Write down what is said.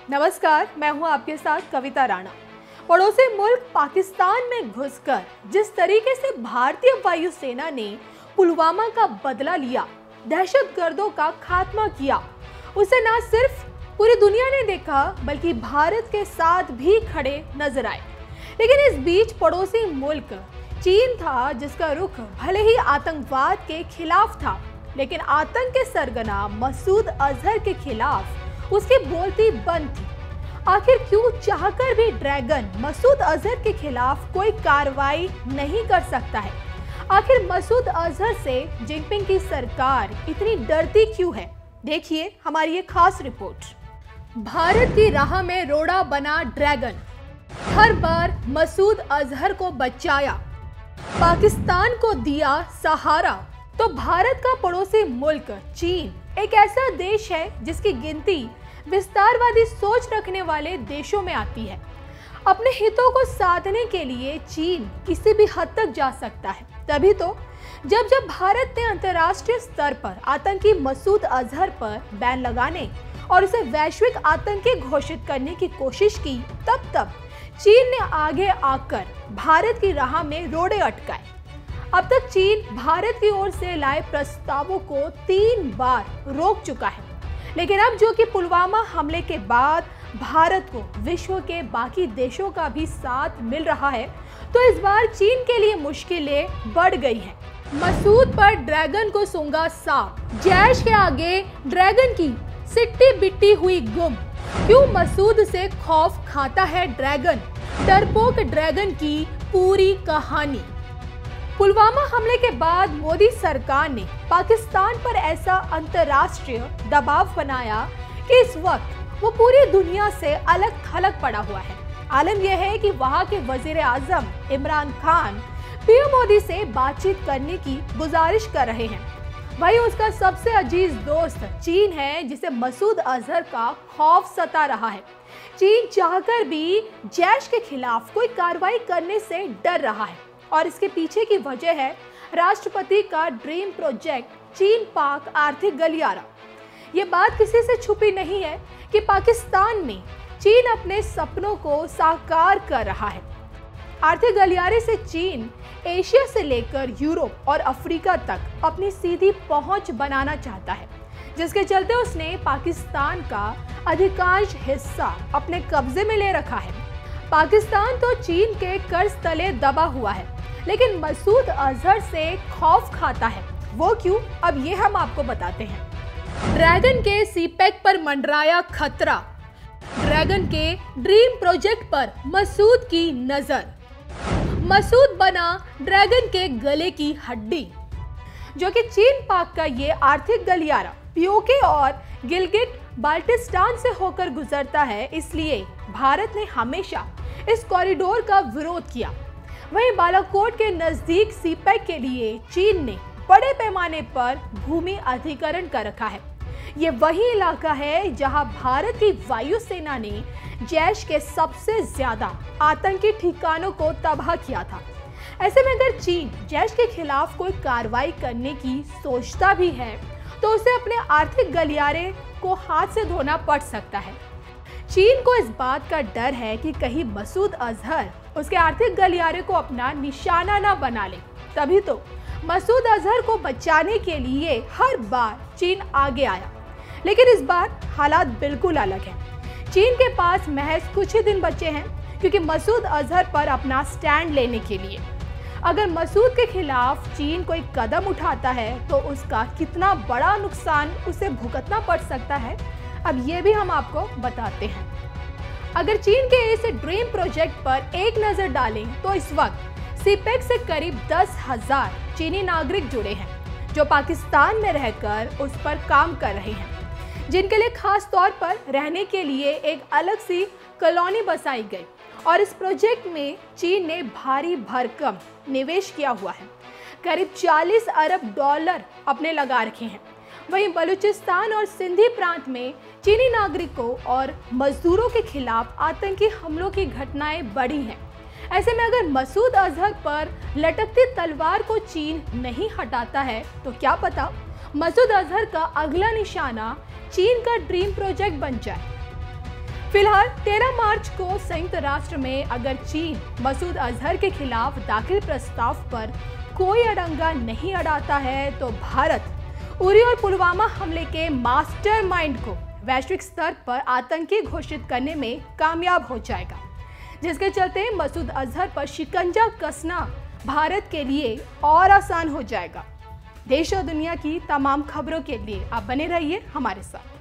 नमस्कार, मैं हूं आपके साथ कविता राणा। पड़ोसी मुल्क पाकिस्तान में घुसकर जिस तरीके से भारतीय वायुसेना ने पुलवामा का बदला लिया, दहशतगर्दों का खात्मा किया, उसे न सिर्फ पूरी दुनिया ने देखा बल्कि भारत के साथ भी खड़े नजर आए। लेकिन इस बीच पड़ोसी मुल्क चीन था, जिसका रुख भले ही आतंकवाद के खिलाफ था, लेकिन आतंक के सरगना मसूद अजहर के खिलाफ उसकी बोलती बंद थी। आखिर क्यों चाहकर भी ड्रैगन मसूद अजहर के खिलाफ कोई कार्रवाई नहीं कर सकता है? आखिर मसूद अजहर से जिनपिंग की सरकार इतनी डरती क्यों है? देखिए हमारी ये खास रिपोर्ट। भारत की राह में रोड़ा बना ड्रैगन, हर बार मसूद अजहर को बचाया, पाकिस्तान को दिया सहारा। तो भारत का पड़ोसी मुल्क चीन एक ऐसा देश है जिसकी गिनती विस्तारवादी सोच रखने वाले देशों में आती है। अपने हितों को साधने के लिए चीन किसी भी हद तक जा सकता है। तभी तो जब भारत ने अंतर्राष्ट्रीय स्तर पर आतंकी मसूद अजहर पर बैन लगाने और उसे वैश्विक आतंकी घोषित करने की कोशिश की, तब चीन ने आगे आकर भारत की राह में रोड़े अटकाए। अब तक चीन भारत की ओर से लाए प्रस्तावों को 3 बार रोक चुका है। लेकिन अब जो कि पुलवामा हमले के बाद भारत को विश्व के बाकी देशों का भी साथ मिल रहा है, तो इस बार चीन के लिए मुश्किलें बढ़ गई हैं। मसूद पर ड्रैगन को सूंघा सांप, जैश के आगे ड्रैगन की सिट्टी बिट्टी हुई गुम। क्यों मसूद से खौफ खाता है ड्रैगन? डरपोक ड्रैगन की पूरी कहानी। पुलवामा हमले के बाद मोदी सरकार ने पाकिस्तान पर ऐसा अंतर्राष्ट्रीय दबाव बनाया कि इस वक्त वो पूरी दुनिया से अलग थलग पड़ा हुआ है। आलम यह है कि वहां के वजीर आजम इमरान खान पीएम मोदी से बातचीत करने की गुजारिश कर रहे हैं। वही उसका सबसे अजीज दोस्त चीन है, जिसे मसूद अजहर का खौफ सता रहा है। चीन चाहकर भी जैश के खिलाफ कोई कार्रवाई करने से डर रहा है और इसके पीछे की वजह है राष्ट्रपति का ड्रीम प्रोजेक्ट चीन पाक आर्थिक गलियारा। ये बात किसी से छुपी नहीं है कि पाकिस्तान में चीन अपने सपनों को साकार कर रहा है। आर्थिक गलियारे से चीन एशिया से लेकर यूरोप और अफ्रीका तक अपनी सीधी पहुंच बनाना चाहता है, जिसके चलते उसने पाकिस्तान का अधिकांश हिस्सा अपने कब्जे में ले रखा है। पाकिस्तान तो चीन के कर्ज तले दबा हुआ है, लेकिन मसूद अजहर से खौफ खाता है। वो क्यों? अब ये हम आपको बताते हैं। ड्रैगन के सीपेक पर मंडराया खतरा, ड्रैगन के ड्रीम प्रोजेक्ट पर मसूद की नजर। मसूद बना ड्रैगन के गले की हड्डी। जो कि चीन पाक का ये आर्थिक गलियारा पीओके और गिलगिट बाल्टिस्तान से होकर गुजरता है, इसलिए भारत ने हमेशा इस कॉरिडोर का विरोध किया। वहीं बालाकोट के नजदीक सीपेक के लिए चीन ने बड़े पैमाने पर भूमि अधिग्रहण कर रखा है। ये वही इलाका है जहां भारत की वायुसेना ने जैश के सबसे ज्यादा आतंकी ठिकानों को तबाह किया था। ऐसे में अगर चीन जैश के खिलाफ कोई कार्रवाई करने की सोचता भी है, तो उसे अपने आर्थिक गलियारे को हाथ से धोना पड़ सकता है। चीन को इस बात का डर है कि कहीं मसूद अजहर उसके आर्थिक गलियारे को अपना निशाना ना बना ले। तभी तो मसूद अजहर को बचाने के लिए हर बार चीन आगे आया। लेकिन इस बार हालात बिल्कुल अलग हैं। चीन के पास महज कुछ ही दिन बचे हैं, क्योंकि मसूद अजहर पर अपना स्टैंड लेने के लिए। अगर मसूद के खिलाफ चीन कोई कदम उठाता है तो उसका कितना बड़ा नुकसान उसे भुगतना पड़ सकता है, अब ये भी हम आपको बताते हैं। अगर चीन के इस ड्रीम प्रोजेक्ट पर एक नजर डालें तो इस वक्त सीपेक से करीब 10,000 चीनी नागरिक जुड़े हैं, जो पाकिस्तान में रहकर उस पर काम कर रहे हैं, जिनके लिए खास तौर पर रहने के लिए एक अलग सी कॉलोनी बसाई गई। और इस प्रोजेक्ट में चीन ने भारी भरकम निवेश किया हुआ है। करीब 40 अरब डॉलर अपने लगा रखे हैं। वहीं बलूचिस्तान और सिंधी प्रांत में चीनी नागरिकों और मजदूरों के खिलाफ आतंकी हमलों की घटनाएं बढ़ी हैं। ऐसे में अगर मसूद अजहर पर लटकती तलवार को चीन नहीं हटाता है, तो क्या पता मसूद अजहर का अगला निशाना चीन का ड्रीम प्रोजेक्ट बन जाए। फिलहाल 13 मार्च को संयुक्त राष्ट्र में अगर चीन मसूद अजहर के खिलाफ दाखिल प्रस्ताव पर कोई अड़ंगा नहीं अड़ाता है तो भारत उरी और पुलवामा हमले के मास्टरमाइंड को वैश्विक स्तर पर आतंकी घोषित करने में कामयाब हो जाएगा, जिसके चलते मसूद अजहर पर शिकंजा कसना भारत के लिए और आसान हो जाएगा। देश और दुनिया की तमाम खबरों के लिए आप बने रहिए हमारे साथ।